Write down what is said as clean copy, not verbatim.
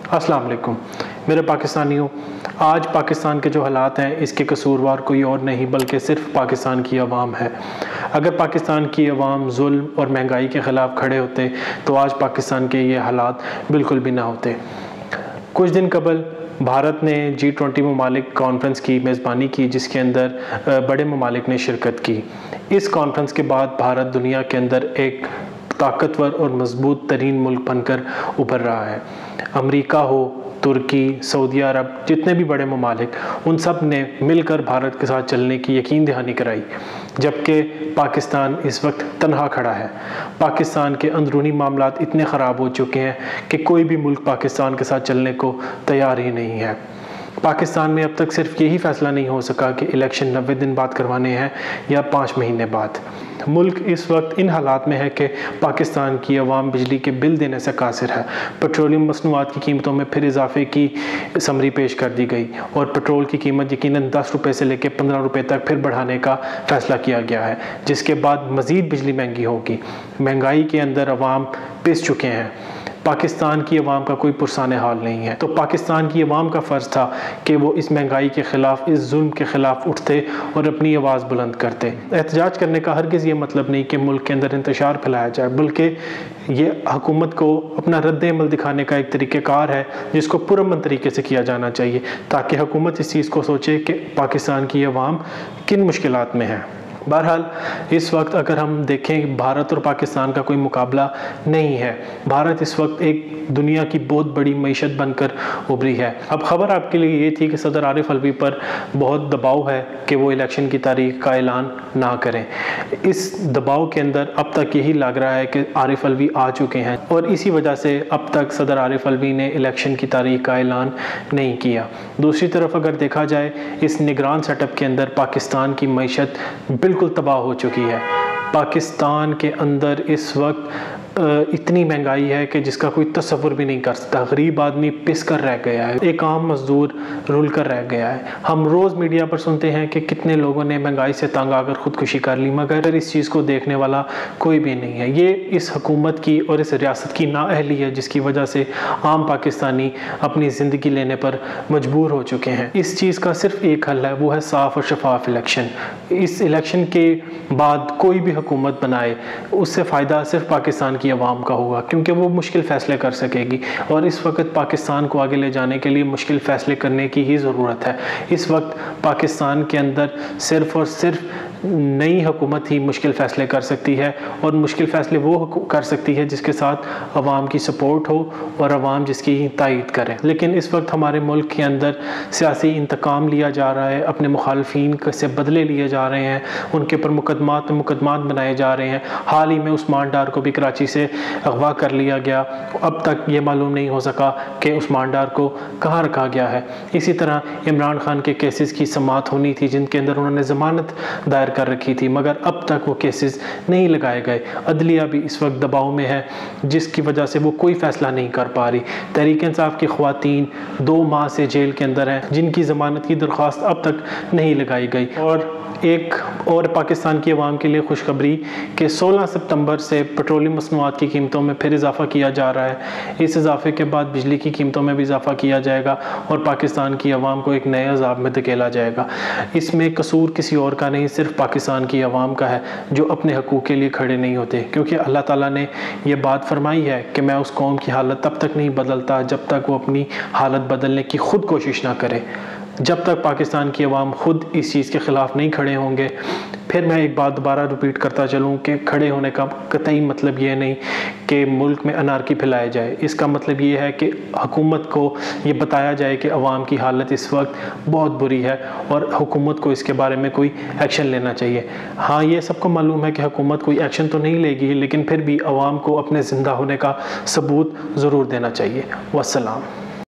अस्सलाम वालेकुम मेरे पाकिस्तानियों। आज पाकिस्तान के जो हालात हैं इसके कसूरवार कोई और नहीं बल्कि सिर्फ पाकिस्तान की आवाम है। अगर पाकिस्तान की आवाम जुल्म और महंगाई के ख़िलाफ़ खड़े होते तो आज पाकिस्तान के ये हालात बिल्कुल भी ना होते। कुछ दिन कबल भारत ने G20 ममालिक कॉन्फ्रेंस की मेज़बानी की, जिसके अंदर बड़े ममालिक ने शिरकत की। इस कॉन्फ्रेंस के बाद भारत दुनिया के अंदर एक ताकतवर और मजबूत तरीन मुल्क बनकर उभर रहा है। अमेरिका हो, तुर्की, सऊदी अरब, जितने भी बड़े ममालिक, उन सब ने मिलकर भारत के साथ चलने की यकीन दहानी कराई, जबकि पाकिस्तान इस वक्त तनहा खड़ा है। पाकिस्तान के अंदरूनी मामलात इतने ख़राब हो चुके हैं कि कोई भी मुल्क पाकिस्तान के साथ चलने को तैयार ही नहीं है। पाकिस्तान में अब तक सिर्फ यही फ़ैसला नहीं हो सका कि इलेक्शन 90 दिन बाद करवाने हैं या 5 महीने बाद। मुल्क इस वक्त इन हालात में है कि पाकिस्तान की आवाम बिजली के बिल देने से कासिर है। पेट्रोलियम मसनूआत की कीमतों में फिर इजाफे की समरी पेश कर दी गई और पेट्रोल की कीमत यकीनन 10 रुपये से लेकर 15 रुपये तक फिर बढ़ाने का फ़ैसला किया गया है, जिसके बाद मज़ीद बिजली महंगी होगी। महंगाई के अंदर अवाम पिस चुके हैं। पाकिस्तान की आवाम का कोई पुरसान हाल नहीं है। तो पाकिस्तान की आवाम का फ़र्ज़ था कि वो इस महंगाई के ख़िलाफ़, इस जुल्म के ख़िलाफ़ उठते और अपनी आवाज़ बुलंद करते। एहतजाज करने का हरगिज़ ये मतलब नहीं कि मुल्क के अंदर इंतशार फैलाया जाए, बल्कि ये हुकूमत को अपना रद्द-ए-अमल दिखाने का एक तरीक़ेकार है जिसको पुरअमन तरीके से किया जाना चाहिए, ताकि हुकूमत इस चीज़ को सोचे कि पाकिस्तान की आवाम किन मुश्किलात में है। बहरहाल इस वक्त अगर हम देखें, भारत और पाकिस्तान का कोई मुकाबला नहीं है। भारत इस वक्त एक दुनिया की बहुत बड़ी मईशत बनकर उभरी है। अब ख़बर आपके लिए ये थी कि सदर आरिफ अलवी पर बहुत दबाव है कि वो इलेक्शन की तारीख का ऐलान ना करें। इस दबाव के अंदर अब तक यही लग रहा है कि आरिफ अलवी आ चुके हैं और इसी वजह से अब तक सदर आरिफ अलवी ने इलेक्शन की तारीख का ऐलान नहीं किया। दूसरी तरफ अगर देखा जाए, इस निगरान सेटअप के अंदर पाकिस्तान की मईशत बिल्कुल तबाह हो चुकी है। पाकिस्तान के अंदर इस वक्त इतनी महंगाई है कि जिसका कोई तसव्वुर भी नहीं कर सकता। गरीब आदमी पिस कर रह गया है, एक आम मजदूर रुल कर रह गया है। हम रोज़ मीडिया पर सुनते हैं कि कितने लोगों ने महंगाई से तंग आकर ख़ुदकुशी कर ली, मगर इस चीज़ को देखने वाला कोई भी नहीं है। ये इस हुकूमत की और इस रियासत की नाअहली है, जिसकी वजह से आम पाकिस्तानी अपनी ज़िंदगी लेने पर मजबूर हो चुके हैं। इस चीज़ का सिर्फ एक हल है, वो है साफ़ और शफाफ इलेक्शन। इस इलेक्शन के बाद कोई भी हुकूमत बनाए, उससे फ़ायदा सिर्फ पाकिस्तान की आवाम का होगा, क्योंकि वो मुश्किल फ़ैसले कर सकेगी। और इस वक्त पाकिस्तान को आगे ले जाने के लिए मुश्किल फ़ैसले करने की ही ज़रूरत है। इस वक्त पाकिस्तान के अंदर सिर्फ़ और सिर्फ नई हुकूमत ही मुश्किल फ़ैसले कर सकती है, और मुश्किल फ़ैसले वो कर सकती है जिसके साथ आवाम की सपोर्ट हो और आवाम जिसकी तायीद करे। लेकिन इस वक्त हमारे मुल्क के अंदर सियासी इंतकाम लिया जा रहा है, अपने मुखालफीन से बदले लिए जा रहे हैं, उनके ऊपर मुकदमात बनाए जा रहे हैं। हाल ही में उस्मान डार को भी कराची से अगवा कर लिया गया। अब तक ये मालूम नहीं हो सका कि उस्मान डार को कहाँ रखा गया है। इसी तरह इमरान खान के केसेस की समाअत होनी थी, जिनके अंदर उन्होंने ज़मानत दायर कर रखी थी, मगर अब तक वो केसेस नहीं लगाए गए। अदलिया भी इस वक्त दबाव में है, जिसकी वजह से वो कोई फ़ैसला नहीं कर पा रही। तहरीक इंसाफ की ख़वातीन 2 माह से जेल के अंदर हैं, जिनकी ज़मानत की दरख्वास्त अब तक नहीं लगाई गई। और एक और पाकिस्तान की आवाम के लिए खुशखबरी कि 16 सितंबर से पेट्रोलियम मसनूआत की कीमतों में फिर इजाफा किया जा रहा है। इस इजाफे के बाद बिजली की कीमतों में भी इजाफा किया जाएगा और पाकिस्तान की आवाम को एक नए अज़ाब में धकेला जाएगा। इसमें कसूर किसी और का नहीं, सिर्फ पाकिस्तान की आवाम का है, जो अपने हकूक़ के लिए खड़े नहीं होते। क्योंकि अल्लाह ताला ने यह बात फरमाई है कि मैं उस कौम की हालत तब तक नहीं बदलता जब तक वो अपनी हालत बदलने की ख़ुद कोशिश ना करे। जब तक पाकिस्तान की आवाम खुद इस चीज़ के ख़िलाफ़ नहीं खड़े होंगे, फिर मैं एक बात दोबारा रिपीट करता चलूँ कि खड़े होने का कतई मतलब ये नहीं कि मुल्क में अनारकी फैलाया जाए। इसका मतलब ये है कि हुकूमत को ये बताया जाए कि अवाम की हालत इस वक्त बहुत बुरी है और हुकूमत को इसके बारे में कोई एक्शन लेना चाहिए। हाँ, ये सबको मालूम है कि हुकूमत कोई एक्शन तो नहीं लेगी, लेकिन फिर भी अवाम को अपने ज़िंदा होने का सबूत ज़रूर देना चाहिए। वस्सलाम।